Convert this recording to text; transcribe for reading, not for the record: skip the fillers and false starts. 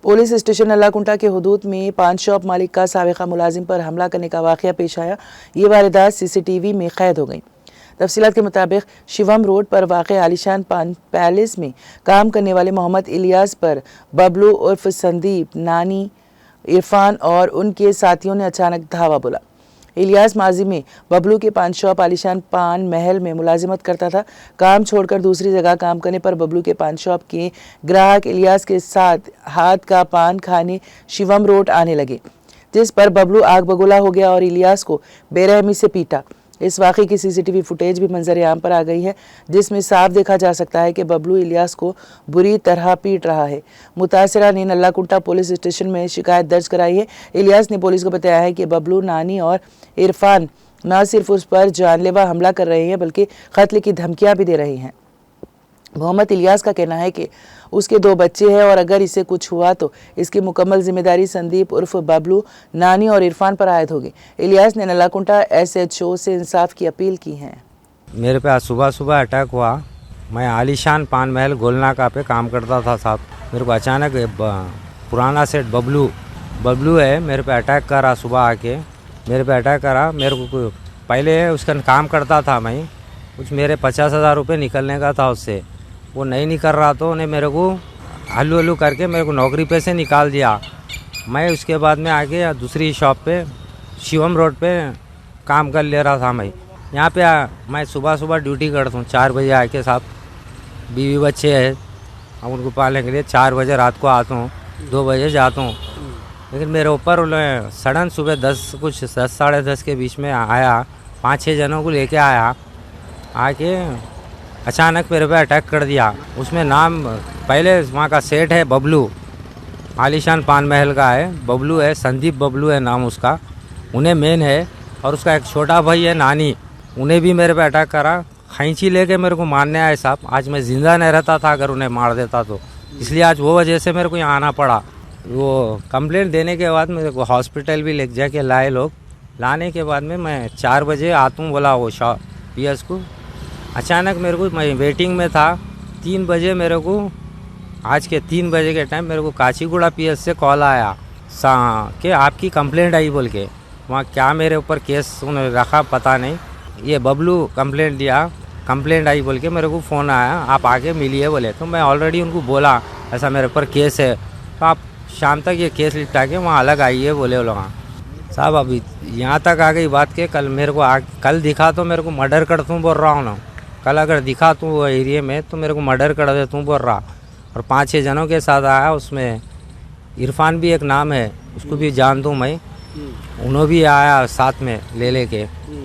Police station Nallakunta के हुदूद में पान शॉप मालिक का साबिका मुलाजिम पर हमला करने का वाक़या पेश आया। ये वारदात सीसीटीवी में कैद हो गई। तफसीलात के मुताबिक शिवम रोड पर वाक़ आलिशान पान पैलेस में काम करने वाले मोहम्मद इलियास पर बबलू उर्फ संदीप, नानी, इरफान और उनके साथियों ने अचानक धावा बोला। इलियास माजी में बबलू के पान शॉप आलिशान पान महल में मुलाजिमत करता था। काम छोड़कर दूसरी जगह काम करने पर बबलू के पान शॉप के ग्राहक इलियास के साथ हाथ का पान खाने शिवम रोड आने लगे, जिस पर बबलू आग बगोला हो गया और इलियास को बेरहमी से पीटा। इस वाक़े की सीसीटीवी फुटेज भी मंजर आम पर आ गई है, जिसमें साफ देखा जा सकता है कि बबलू इलियास को बुरी तरह पीट रहा है। मुतासिरा ने नल्लाकुंटा पुलिस स्टेशन में शिकायत दर्ज कराई है। इलियास ने पुलिस को बताया है कि बबलू, नानी और इरफान न सिर्फ उस पर जानलेवा हमला कर रहे हैं बल्कि कत्ल की धमकियां भी दे रहे हैं। मोहम्मद इलियास का कहना है कि उसके 2 बच्चे हैं और अगर इसे कुछ हुआ तो इसकी मुकम्मल जिम्मेदारी संदीप उर्फ बबलू, नानी और इरफान पर आयद होगी। इलियास ने नल्लाकुंटा SHO से इंसाफ की अपील की है। मेरे पे आज सुबह अटैक हुआ। मैं आलिशान पान महल गोलनाका पे काम करता था साहब। मेरे को अचानक पुराना सेठ बबलू है, मेरे पे अटैक करा। सुबह आके मेरे पे अटैक करा। मेरे को पहले उसका काम करता था मैं, कुछ मेरे 50,000 रुपये निकलने का था उससे, वो नहीं निकल रहा तो उन्हें मेरे को हल्लू करके मेरे को नौकरी पे से निकाल दिया। मैं उसके बाद में आके दूसरी शॉप पे शिवम रोड पे काम कर ले रहा था। मैं यहाँ पे मैं सुबह ड्यूटी करता हूँ 4 बजे आके साहब। बीवी बच्चे हैं, हम उनको पालने के लिए 4 बजे रात को आता हूँ, 2 बजे जाता हूँ। लेकिन मेरे ऊपर सडन सुबह 10 साढ़े 10 के बीच में आया, 5-6 जनों को लेके आया। आके अचानक मेरे पे अटैक कर दिया। उसमें नाम पहले वहाँ का सेठ है बबलू, आलिशान पान महल का है, बबलू है, संदीप बबलू है नाम उसका, उन्हें मेन है। और उसका एक छोटा भाई है नानी, उन्हें भी मेरे पे अटैक करा। खैंची लेके मेरे को मारने आए साहब। आज मैं ज़िंदा नहीं रहता था अगर उन्हें मार देता तो, इसलिए आज वो वजह से मेरे को यहाँ आना पड़ा। वो कंप्लेंट देने के बाद मेरे को हॉस्पिटल भी ले जाके लाए लोग। लाने के बाद में मैं 4 बजे आता हूँ बोला वो शॉप PS को। अचानक मेरे को, मैं वेटिंग में था, 3 बजे मेरे को, आज के 3 बजे के टाइम मेरे को काचीगुड़ा PS से कॉल आया कि आपकी कंप्लेंट आई बोल के। वहाँ क्या मेरे ऊपर केस उन्होंने रखा पता नहीं, ये बबलू कंप्लेंट दिया, कंप्लेंट आई बोल के मेरे को फ़ोन आया, आप आके मिलिए बोले। तो मैं ऑलरेडी उनको बोला ऐसा मेरे ऊपर केस है, तो आप शाम तक ये केस लिपटा के वहाँ अलग आइए बोले वो लोग। साहब अभी यहाँ तक आ गई बात के कल मेरे को कल दिखा तो मेरे को मर्डर कर दूँ बोल रहा हूँ ना। कल अगर दिखा तू वो एरिया में तो मेरे को मर्डर कर दे तू बोल रहा। और 5-6 जनों के साथ आया, उसमें इरफान भी एक नाम है, उसको भी जान दूँ मैं, उन्होंने भी आया साथ में ले के।